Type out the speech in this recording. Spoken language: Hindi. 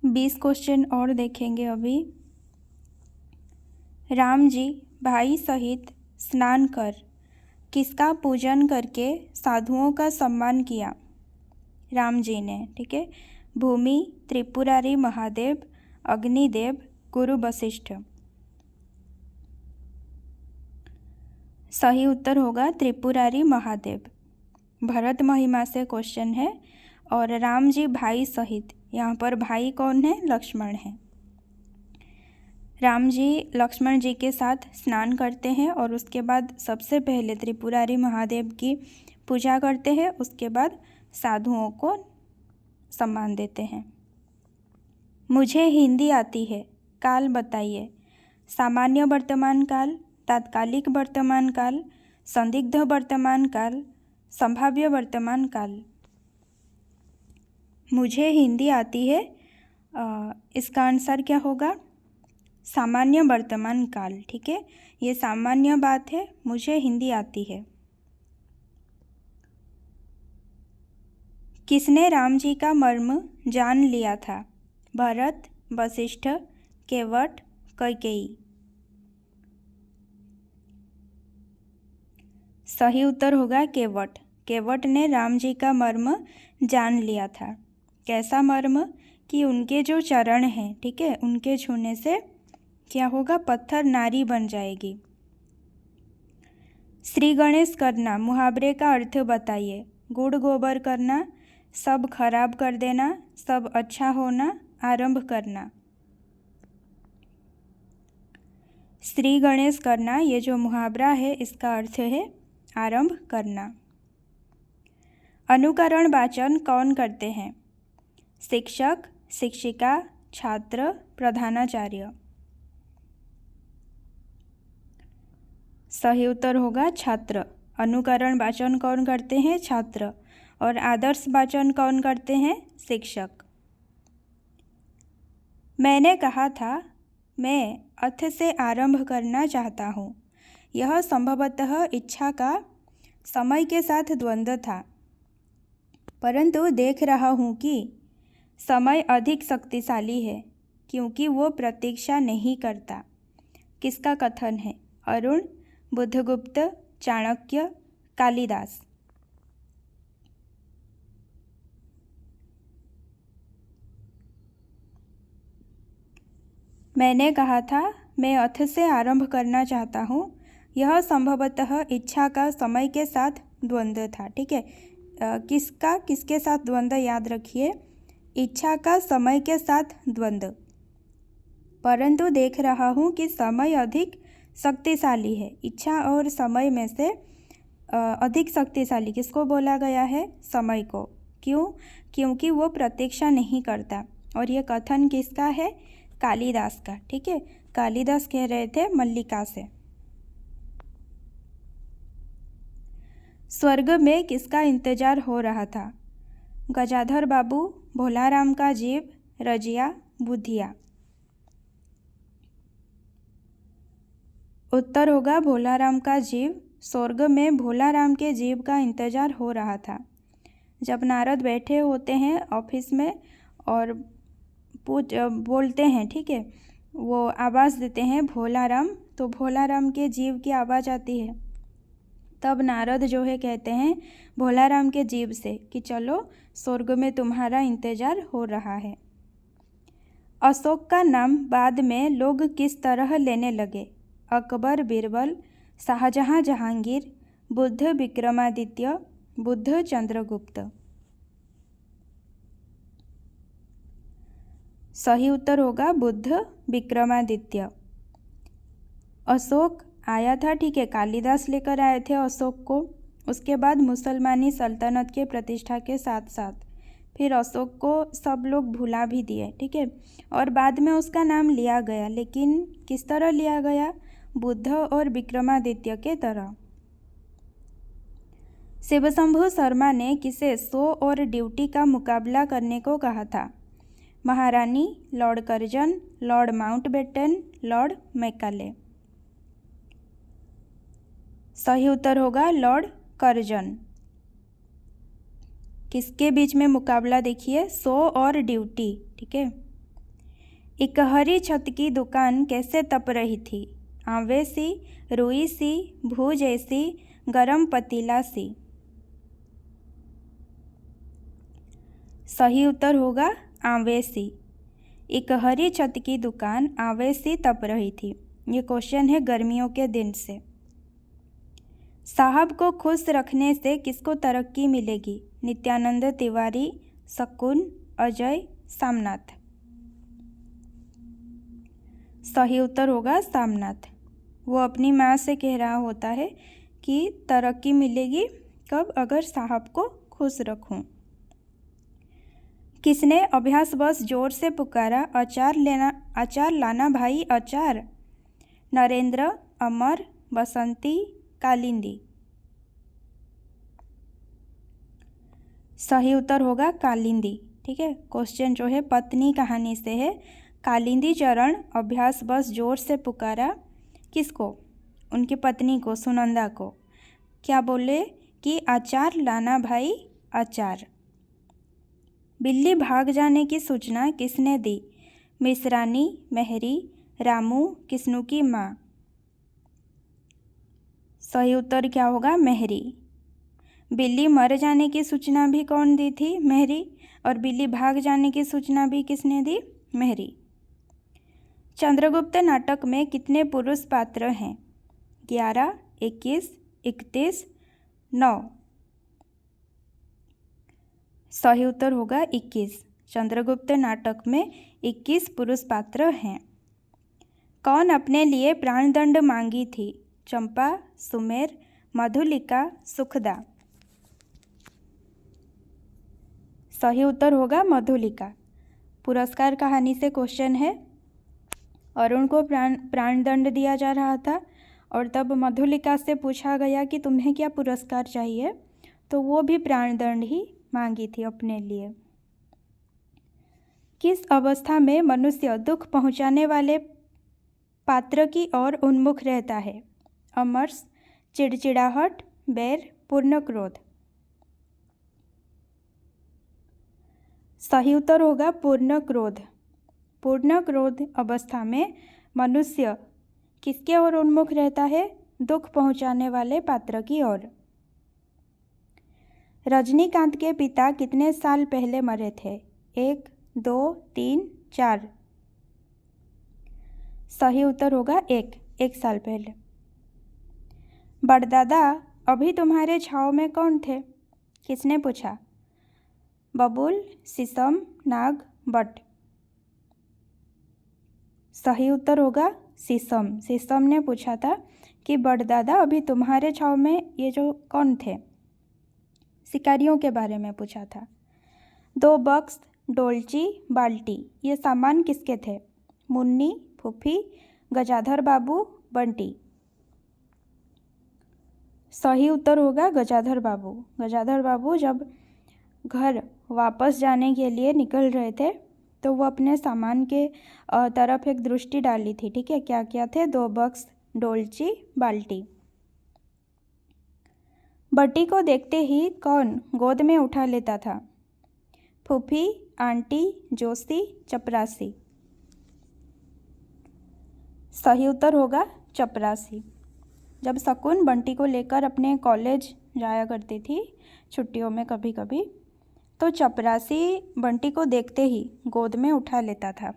20 क्वेश्चन और देखेंगे अभी। राम जी भाई सहित स्नान कर किसका पूजन करके साधुओं का सम्मान किया? राम जी ने, ठीक है। भूमि, त्रिपुरारी महादेव, अग्निदेव, गुरु वशिष्ठ। सही उत्तर होगा त्रिपुरारी महादेव। भरत महिमा से क्वेश्चन है। और राम जी भाई सहित, यहाँ पर भाई कौन है? लक्ष्मण है। राम जी लक्ष्मण जी के साथ स्नान करते हैं और उसके बाद सबसे पहले त्रिपुरारी महादेव की पूजा करते हैं, उसके बाद साधुओं को सम्मान देते हैं। मुझे हिंदी आती है, काल बताइए। सामान्य वर्तमान काल, तात्कालिक वर्तमान काल, संदिग्ध वर्तमान काल, संभाव्य वर्तमान काल। मुझे हिंदी आती है, इसका आंसर क्या होगा? सामान्य वर्तमान काल, ठीक है। ये सामान्य बात है, मुझे हिंदी आती है। किसने राम जी का मर्म जान लिया था? भरत, वशिष्ठ, केवट, कैकेयी। सही उत्तर होगा केवट। केवट ने राम जी का मर्म जान लिया था। कैसा मर्म? कि उनके जो चरण हैं, ठीक है, उनके छूने से क्या होगा? पत्थर नारी बन जाएगी। श्री गणेश करना मुहावरे का अर्थ बताइए। गुड़ गोबर करना, सब खराब कर देना, सब अच्छा होना, आरंभ करना। श्री गणेश करना, ये जो मुहावरा है इसका अर्थ है आरंभ करना। अनुकरण वाचन कौन करते हैं? शिक्षक, शिक्षिका, छात्र, प्रधानाचार्य। सही उत्तर होगा छात्र। अनुकरण वाचन कौन करते हैं? छात्र। और आदर्श वाचन कौन करते हैं? शिक्षक। मैंने कहा था मैं अथ से आरंभ करना चाहता हूँ। यह संभवतः इच्छा का समय के साथ द्वंद्व था, परंतु देख रहा हूँ कि समय अधिक शक्तिशाली है क्योंकि वो प्रतीक्षा नहीं करता। किसका कथन है? अरुण, बुद्धगुप्त, चाणक्य, कालिदास। मैंने कहा था मैं अथ से आरंभ करना चाहता हूँ। यह संभवतः इच्छा का समय के साथ द्वंद्व था, ठीक है। किसका किसके साथ द्वंद्व? याद रखिए, इच्छा का समय के साथ द्वंद्व। परंतु देख रहा हूँ कि समय अधिक शक्तिशाली है। इच्छा और समय में से अधिक शक्तिशाली किसको बोला गया है? समय को। क्यों? क्योंकि वो प्रतीक्षा नहीं करता। और ये कथन किसका है? कालिदास का, ठीक है। कालिदास कह रहे थे मल्लिका से। स्वर्ग में किसका इंतजार हो रहा था? गजाधर बाबू, भोलाराम का जीव, रजिया, बुधिया। उत्तर होगा भोलाराम का जीव। स्वर्ग में भोलाराम के जीव का इंतजार हो रहा था। जब नारद बैठे होते हैं ऑफिस में और बोलते हैं, ठीक है, वो आवाज़ देते हैं भोलाराम, तो भोलाराम के जीव की आवाज़ आती है। तब नारद जो है कहते हैं भोलाराम के जीव से कि चलो स्वर्ग में तुम्हारा इंतजार हो रहा है। अशोक का नाम बाद में लोग किस तरह लेने लगे? अकबर, बीरबल, शाहजहां, जहांगीर, बुद्ध, विक्रमादित्य, बुद्ध, चंद्रगुप्त। सही उत्तर होगा बुद्ध विक्रमादित्य। अशोक आया था, ठीक है, कालिदास लेकर आए थे अशोक को। उसके बाद मुसलमानी सल्तनत के प्रतिष्ठा के साथ साथ फिर अशोक को सब लोग भुला भी दिए, ठीक है। और बाद में उसका नाम लिया गया, लेकिन किस तरह लिया गया? बुद्ध और विक्रमादित्य के तरह। शिवशंभु शर्मा ने किसे शो और ड्यूटी का मुकाबला करने को कहा था? महारानी, Lord Curzon, Lord Mountbatten, Lord Macaulay. सही उत्तर होगा लॉर्ड कर्जन। किसके बीच में मुकाबला? देखिए, शो और ड्यूटी, ठीक है। इकहरी छत की दुकान कैसे तप रही थी? आंवे सी, रुई सी, भू जैसी, गरम पतीला सी। सही उत्तर होगा आंवे सी। इकहरी छत की दुकान आंवे सी तप रही थी। ये क्वेश्चन है गर्मियों के दिन से। साहब को खुश रखने से किसको तरक्की मिलेगी? नित्यानंद तिवारी, शकुन, अजय, सामनाथ। सही उत्तर होगा सामनाथ। वो अपनी माँ से कह रहा होता है कि तरक्की मिलेगी कब? अगर साहब को खुश रखूं। किसने अभ्यास बस जोर से पुकारा, अचार लाना भाई अचार? नरेंद्र, अमर, बसंती, कालिंदी। सही उत्तर होगा कालिंदी। ठीक है, क्वेश्चन जो है पत्नी कहानी से है। कालिंदी चरण अभ्यास बस जोर से पुकारा किसको? उनकी पत्नी को, सुनंदा को। क्या बोले कि अचार लाना भाई अचार। बिल्ली भाग जाने की सूचना किसने दी? मिश्रानी, मेहरी, रामू, किस्नू की माँ। सही उत्तर क्या होगा? मेहरी। बिल्ली मर जाने की सूचना भी कौन दी थी? मेहरी। और बिल्ली भाग जाने की सूचना भी किसने दी? मेहरी। चंद्रगुप्त नाटक में कितने पुरुष पात्र हैं? 11, 21, 31, 9। सही उत्तर होगा 21। चंद्रगुप्त नाटक में 21 पुरुष पात्र हैं। कौन अपने लिए प्राणदंड मांगी थी? चंपा, सुमेर, मधुलिका, सुखदा। सही उत्तर होगा मधुलिका। पुरस्कार कहानी से क्वेश्चन है। अरुण को प्राणदंड दिया जा रहा था और तब मधुलिका से पूछा गया कि तुम्हें क्या पुरस्कार चाहिए, तो वो भी प्राणदंड ही मांगी थी अपने लिए। किस अवस्था में मनुष्य दुख पहुंचाने वाले पात्र की ओर उन्मुख रहता है? अमर्ष, चिड़चिड़ाहट, बैर, पूर्ण क्रोध। सही उत्तर होगा पूर्ण क्रोध। पूर्ण क्रोध अवस्था में मनुष्य किसके ओर उन्मुख रहता है? दुख पहुंचाने वाले पात्र की ओर। रजनीकांत के पिता कितने साल पहले मरे थे? 1, 2, 3, 4। सही उत्तर होगा 1 साल पहले। बड़दादा अभी तुम्हारे छाव में कौन थे? किसने पूछा? बबूल, शीशम, नाग, बट। सही उत्तर होगा शीशम। शीशम ने पूछा था कि बड़दादा अभी तुम्हारे छाव में ये जो कौन थे? शिकारियों के बारे में पूछा था। 2 बक्स, डोलची, बाल्टी, ये सामान किसके थे? मुन्नी, फूफी, गजाधर बाबू, बंटी। सही उत्तर होगा गजाधर बाबू। गजाधर बाबू जब घर वापस जाने के लिए निकल रहे थे तो वो अपने सामान के तरफ एक दृष्टि डाली थी। ठीक है, क्या क्या थे? 2 बक्स, डोलची, बाल्टी। बट्टी को देखते ही कौन गोद में उठा लेता था? फूफी, आंटी, जोशी, चपरासी। सही उत्तर होगा चपरासी। जब शकुन बंटी को लेकर अपने कॉलेज जाया करती थी छुट्टियों में कभी कभी, तो चपरासी बंटी को देखते ही गोद में उठा लेता था।